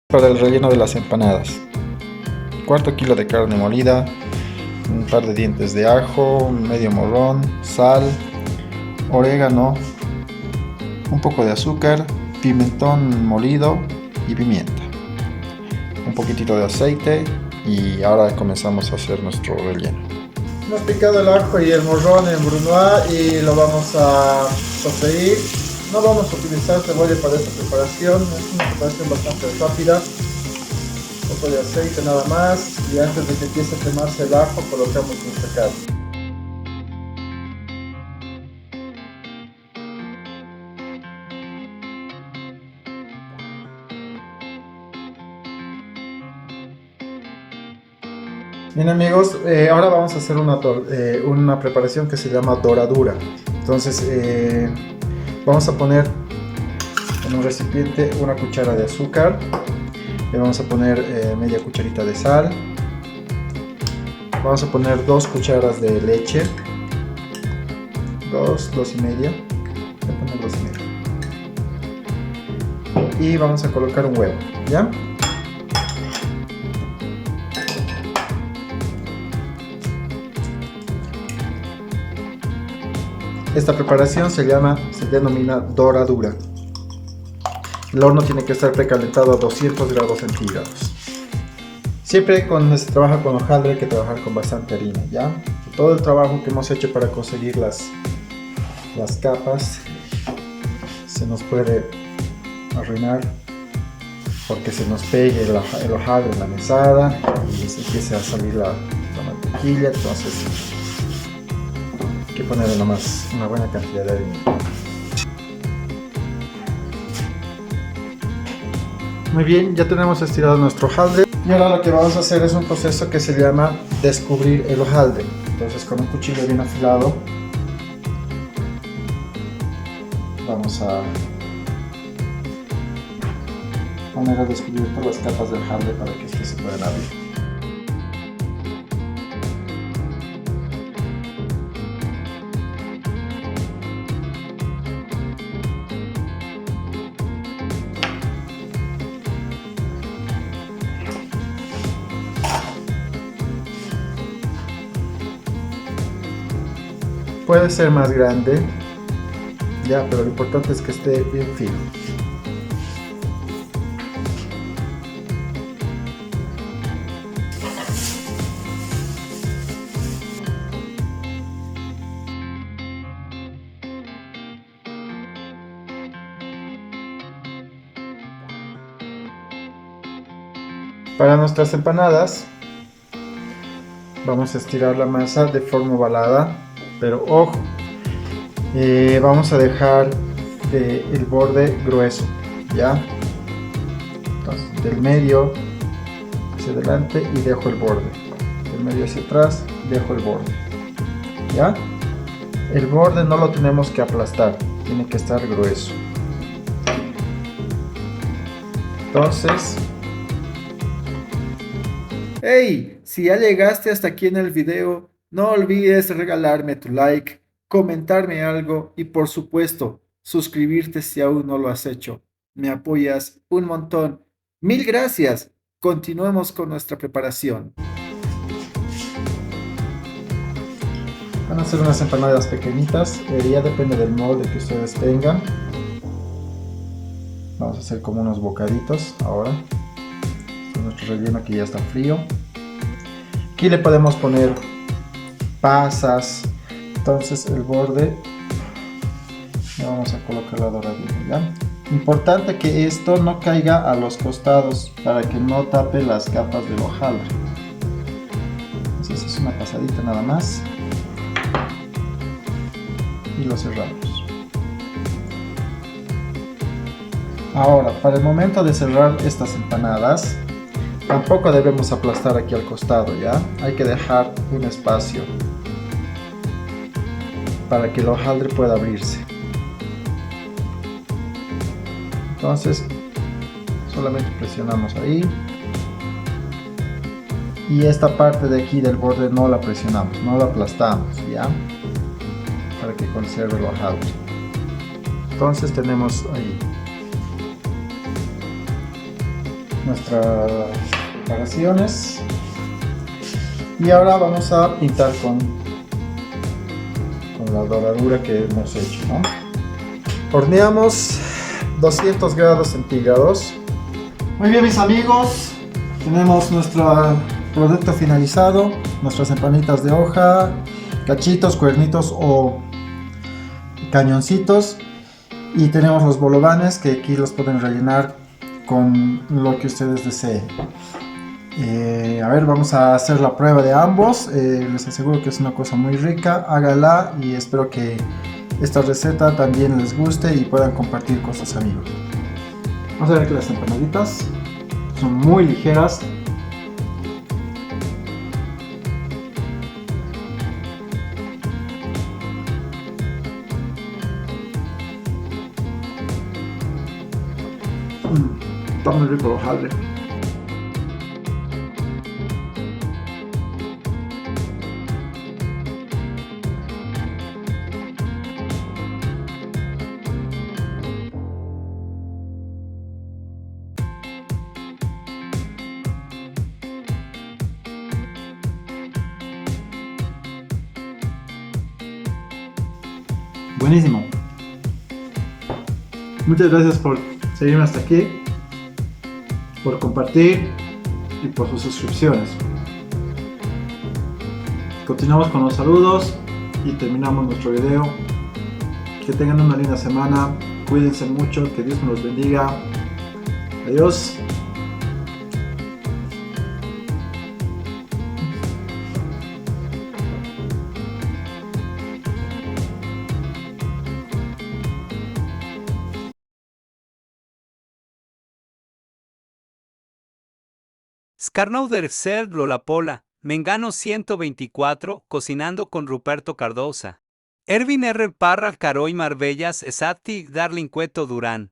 Para el relleno de las empanadas: cuarto kilo de carne molida, un par de dientes de ajo, medio morrón, sal, orégano, un poco de azúcar, pimentón molido y pimienta, un poquitito de aceite, y ahora comenzamos a hacer nuestro relleno. Hemos picado el ajo y el morrón en brunoise y lo vamos a sofreír. No vamos a utilizar cebolla para esta preparación, es una preparación bastante rápida. Un poco de aceite nada más, y antes de que empiece a quemarse el ajo colocamos nuestra carne. Bien amigos, ahora vamos a hacer una preparación que se llama doradura. Entonces vamos a poner en un recipiente una cuchara de azúcar, le vamos a poner media cucharita de sal, vamos a poner 2 cucharas de leche, 2 y media, voy a poner 2 y media, y vamos a colocar un huevo, ¿ya? Esta preparación se denomina doradura. El horno tiene que estar precalentado a 200 grados centígrados. Siempre cuando se trabaja con hojaldre hay que trabajar con bastante harina, ¿ya? Todo el trabajo que hemos hecho para conseguir las capas se nos puede arruinar porque se nos pegue el hojaldre en la mesada y se empiece a salir la mantequilla. Entonces hay que ponerle nomás una buena cantidad de harina. Muy bien, ya tenemos estirado nuestro hojaldre y ahora lo que vamos a hacer es un proceso que se llama descubrir el hojaldre. Entonces con un cuchillo bien afilado vamos a poner a descubrir todas las capas del hojaldre para que se puedan abrir. Puede ser más grande, ya, pero lo importante es que esté bien fino. Para nuestras empanadas vamos a estirar la masa de forma ovalada, pero ojo, vamos a dejar el borde grueso, ¿ya? Entonces del medio hacia adelante y dejo el borde, del medio hacia atrás dejo el borde, ¿ya? El borde no lo tenemos que aplastar, tiene que estar grueso. Entonces, hey, si ya llegaste hasta aquí en el video, no olvides regalarme tu like, comentarme algo y por supuesto suscribirte si aún no lo has hecho. Me apoyas un montón. ¡Mil gracias! Continuemos con nuestra preparación. Van a hacer unas empanadas pequeñitas, ya depende del molde que ustedes tengan. Vamos a hacer como unos bocaditos ahora. Con nuestro relleno que ya está frío. Aquí le podemos poner pasas. Entonces el borde ya vamos a colocar la doradura, ¿ya? Importante que esto no caiga a los costados para que no tape las capas del hojaldre. Entonces es una pasadita nada más y lo cerramos. Ahora, para el momento de cerrar estas empanadas, tampoco debemos aplastar aquí al costado, ¿ya? Hay que dejar un espacio para que el hojaldre pueda abrirse. Entonces solamente presionamos ahí y esta parte de aquí del borde no la presionamos, no la aplastamos, ¿ya? Para que conserve lo ajado. Entonces tenemos ahí nuestras preparaciones y ahora vamos a pintar con la doradura que hemos hecho, ¿no? Horneamos 200 grados centígrados. Muy bien, mis amigos, tenemos nuestro producto finalizado, nuestras empanitas de hoja, cachitos, cuernitos o cañoncitos, y tenemos los bolovanes que aquí los pueden rellenar con lo que ustedes deseen. A ver, vamos a hacer la prueba de ambos. Les aseguro que es una cosa muy rica. Háganla y espero que esta receta también les guste y puedan compartir con sus amigos. Vamos a ver que las empanaditas son muy ligeras. Está muy rico el hojaldre. Buenísimo. Muchas gracias por seguirme hasta aquí, por compartir y por sus suscripciones. Continuamos con los saludos y terminamos nuestro video. Que tengan una linda semana, cuídense mucho, que Dios nos los bendiga. Adiós. Skarnauder Ser Lollapola, Mengano 124, Cocinando con Ruperto Cardosa. Erwin R. Parra, Caroy Marbellas, Esatti, Darling Cueto Durán.